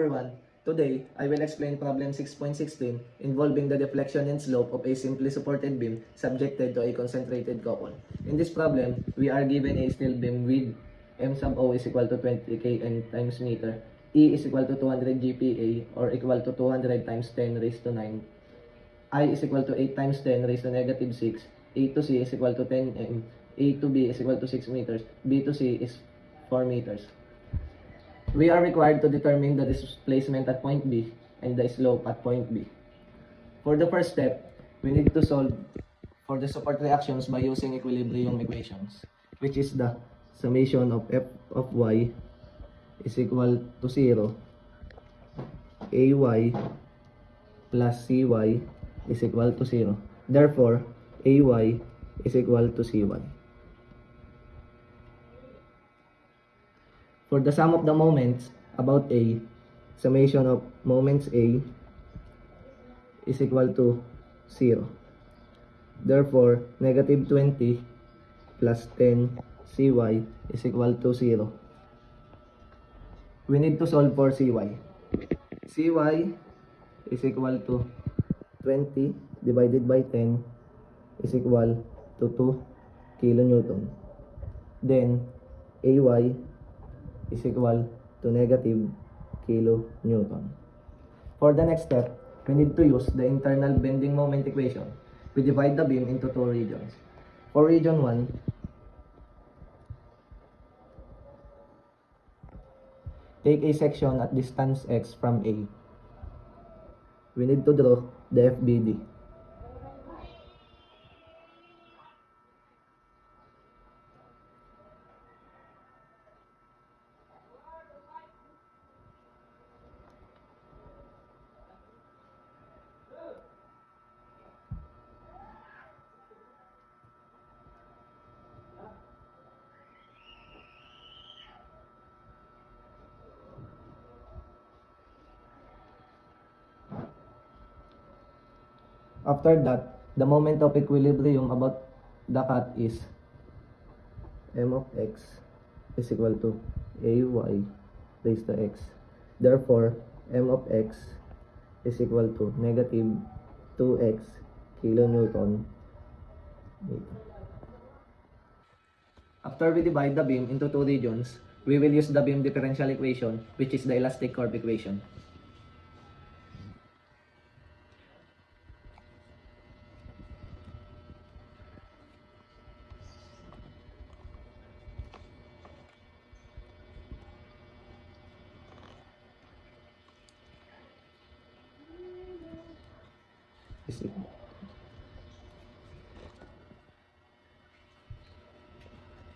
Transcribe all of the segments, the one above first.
everyone. Today, I will explain problem 6.16 involving the deflection and slope of a simply supported beam subjected to a concentrated couple. In this problem, we are given a steel beam with M sub O is equal to 20 kN times meter, E is equal to 200 GPa or equal to 200 times 10 raised to 9, I is equal to 8 times 10 raised to negative 6, A to C is equal to 10 m, A to B is equal to 6 meters, B to C is 4 meters. We are required to determine the displacement at point B and the slope at point B. For the first step, we need to solve for the support reactions by using equilibrium equations, which is the summation of f of y is equal to 0, ay plus cy is equal to 0. Therefore, ay is equal to cy. For the sum of the moments about A, summation of moments A is equal to 0. Therefore, negative 20 plus 10 cy is equal to 0. We need to solve for cy. Cy is equal to 20 divided by 10 is equal to 2 kilonewton. Then, ay is equal to negative kilonewton. For the next step, we need to use the internal bending moment equation. We divide the beam into two regions. For region 1, take a section at distance x from A. We need to draw the FBD. After that, the moment of equilibrium about the cut is m of x is equal to ay raised to x. Therefore, m of x is equal to negative 2x kilonewton meter. After we divide the beam into two regions, we will use the beam differential equation, which is the elastic curve equation.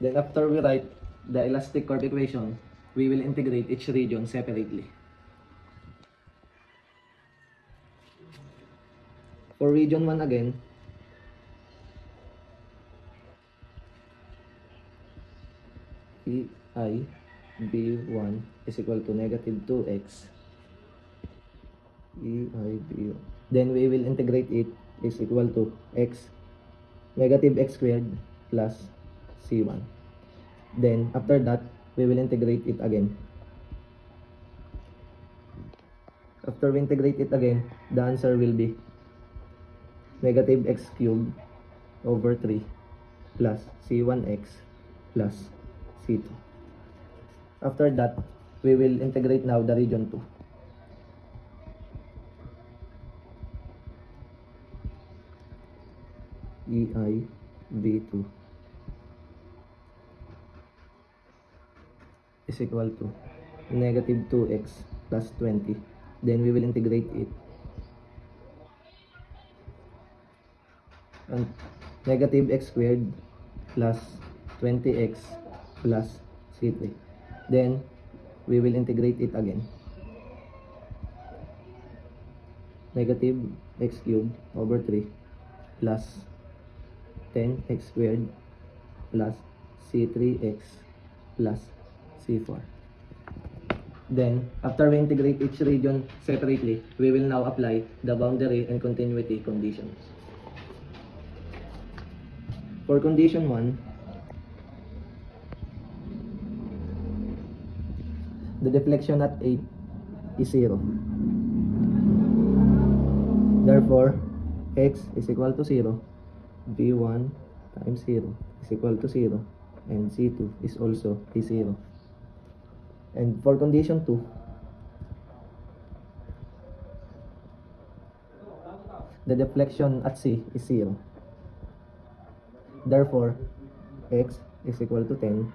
Then after we write the elastic curve equation, we will integrate each region separately. For region 1 again, EIB1 is equal to negative 2x EIB1. Then we will integrate it is equal to x negative x squared plus c1. Then after that, we will integrate it again. After we integrate it again, the answer will be negative x cubed over 3 plus c1x plus c2. After that, we will integrate now the region 2. EIB2 is equal to negative 2x plus 20. Then we will integrate it. And negative x squared plus 20x plus c3. Then we will integrate it again. Negative x cubed over 3 plus 10x squared plus c3x plus c4. Then, after we integrate each region separately, we will now apply the boundary and continuity conditions. For condition 1, the deflection at A is 0. Therefore, x is equal to 0, v1 times 0 is equal to 0, and c2 is also a 0. And for condition 2, the deflection at C is 0. Therefore, x is equal to 10,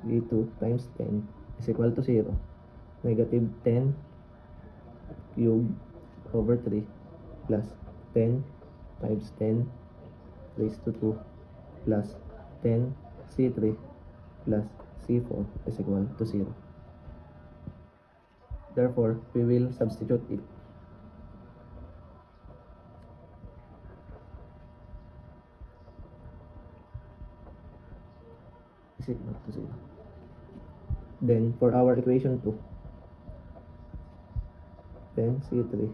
v2 times 10 is equal to 0. Negative 10 cubed over 3 plus 10 times 10 raised to 2 plus 10 C3 plus C4 is equal to 0. Therefore, we will substitute it. Is equal to 0. Then, for our equation 2, 10 C3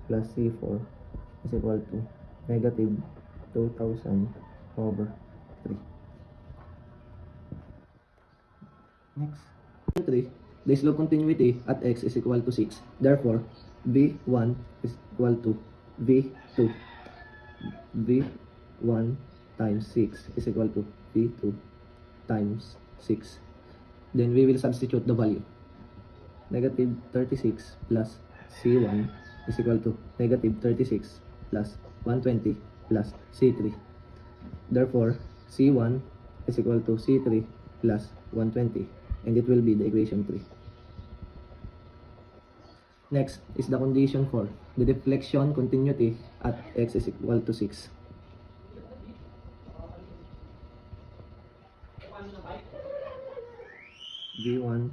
plus C4 is equal to negative 2000 over 3. Next. 3. The slope continuity at x is equal to 6. Therefore, v1 is equal to v2. v1 times 6 is equal to v2 times 6. Then we will substitute the value. Negative 36 plus c1 is equal to negative 36 plus 120 plus c3. Therefore, c1 is equal to c3 plus 120, and it will be the equation 3. Next is the condition for the deflection continuity at x is equal to 6. v1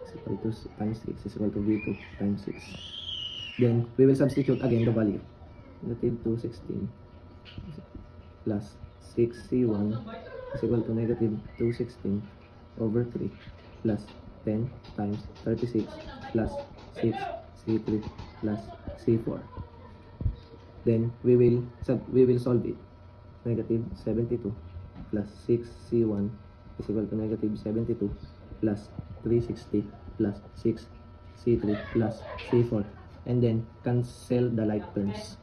is equal to times 6 is equal to v2 times 6. Then we will substitute again the value. Negative 216 plus 6c1 is equal to negative 216 over 3 plus 10 times 36 plus 6 c3 plus c4. Then we will solve it. Negative 72 plus 6c1 is equal to negative 72 plus 360 plus 6 c3 plus c4, and then cancel the like terms.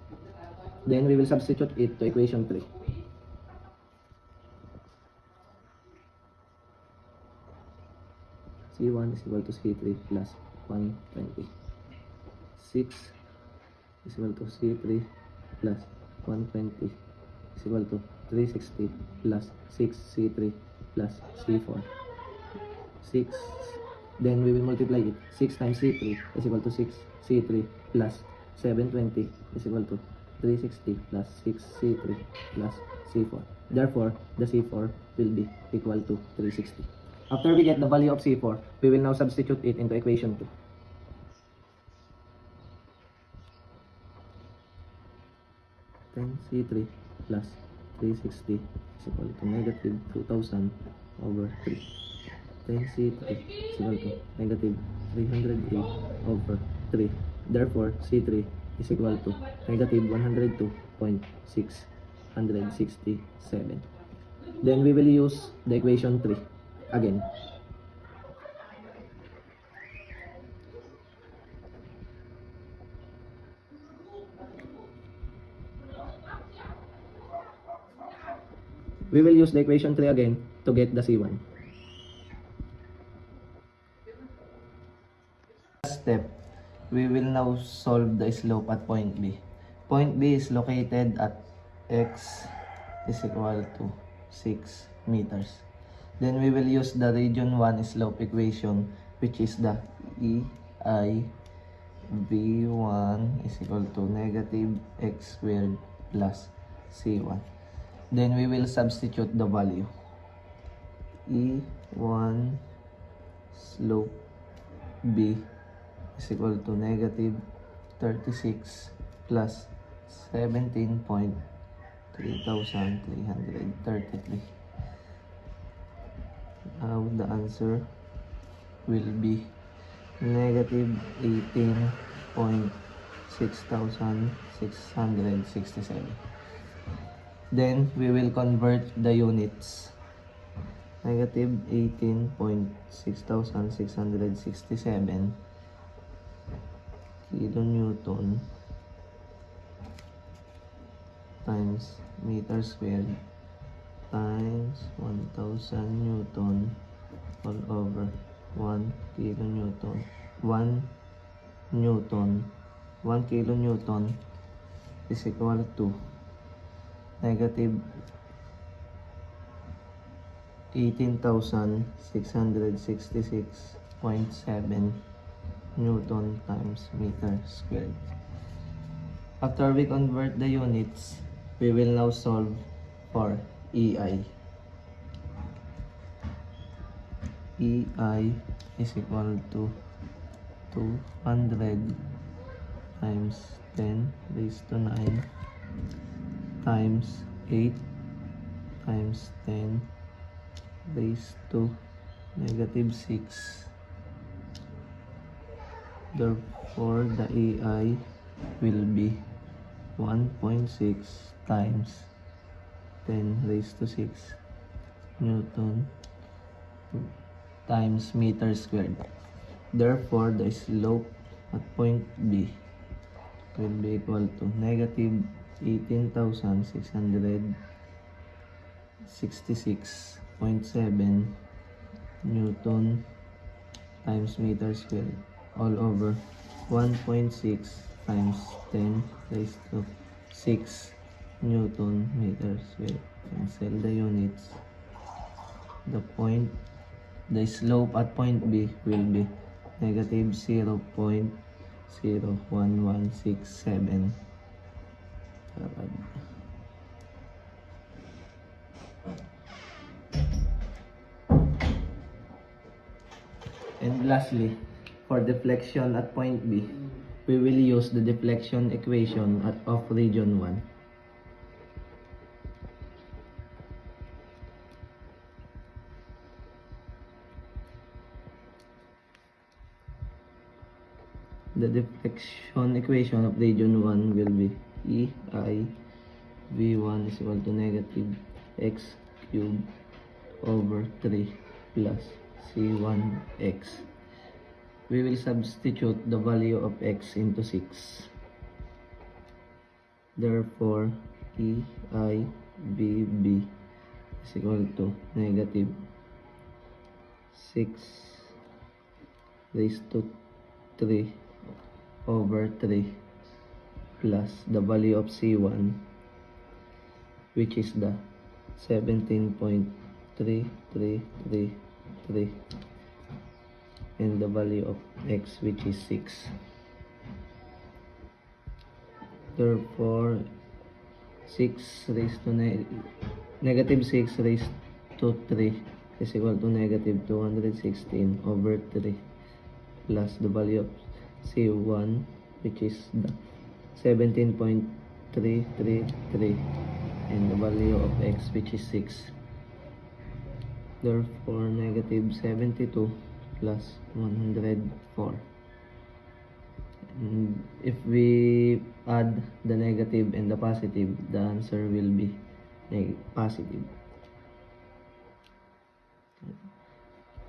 Then we will substitute it to equation 3. C1 is equal to C3 plus 120. 6 is equal to C3 plus 120 is equal to 360 plus 6C3 plus C4. 6, then we will multiply it. 6 times C3 is equal to 6C3 plus 720 is equal to 360 plus 6C3 plus C4. Therefore, the C4 will be equal to 360. After we get the value of C4, we will now substitute it into equation 2. C3 plus 360 is equal to negative 2000 over 3. 10C3 is equal to negative 308 over 3. Therefore, C3 is equal to negative 102.667. Then we will use the equation 3 again. We will use the equation 3 again to get the C1. Step, we will now solve the slope at point B. Point B is located at x is equal to 6 meters. Then we will use the region 1 slope equation, which is the EI V1 is equal to negative x squared plus C1. Then we will substitute the value. E1 slope B is equal to negative 36 plus 17.3333. Now the answer will be negative 18.6667. Then we will convert the units. Negative 18.6667 kilonewton times meter squared times 1000 newton all over 1 kilonewton. 1 newton, 1 kilonewton is equal to negative 18,666.7 Newton times meter squared. After we convert the units, we will now solve for EI. EI is equal to 200 times 10 raised to 9 times 8 times 10 raised to negative 6. Therefore, the EI will be 1.6 times 10 raised to 6 Newton times meter squared. Therefore, the slope at point B will be equal to negative 18,666.7 Newton times meter squared all over 1.6 times 10 raised to 6 Newton meter squared. Cancel the units. The slope at point B will be negative 0.01167 farad. And lastly, for deflection at point B, we will use the deflection equation of region 1. The deflection equation of region 1 will be EI V1 is equal to negative x cubed over 3 plus C1x. We will substitute the value of x into 6. Therefore, EI VB is equal to negative 6 raised to 3 over 3 plus the value of C1, which is the 17.3333, and the value of x, which is 6. Therefore, 6 raised to negative 6 raised to 3 is equal to negative 216 over 3 plus the value of C1, which is the 17.333, and the value of x, which is 6. Therefore, negative 72 plus 104. And if we add the negative and the positive, the answer will be positive.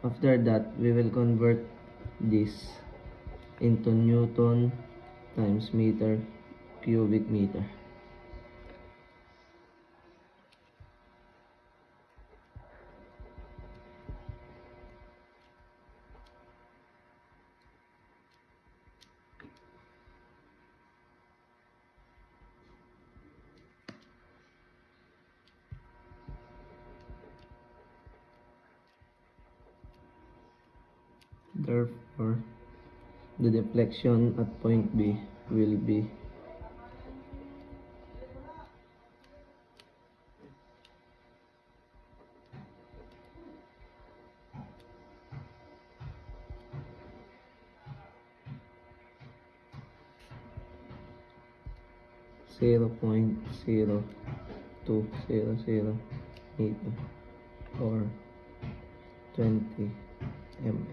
After that, we will convert this into Newton times meter cubic meter. Therefore, the deflection at point B will be (0.0200) meter or 20 mm.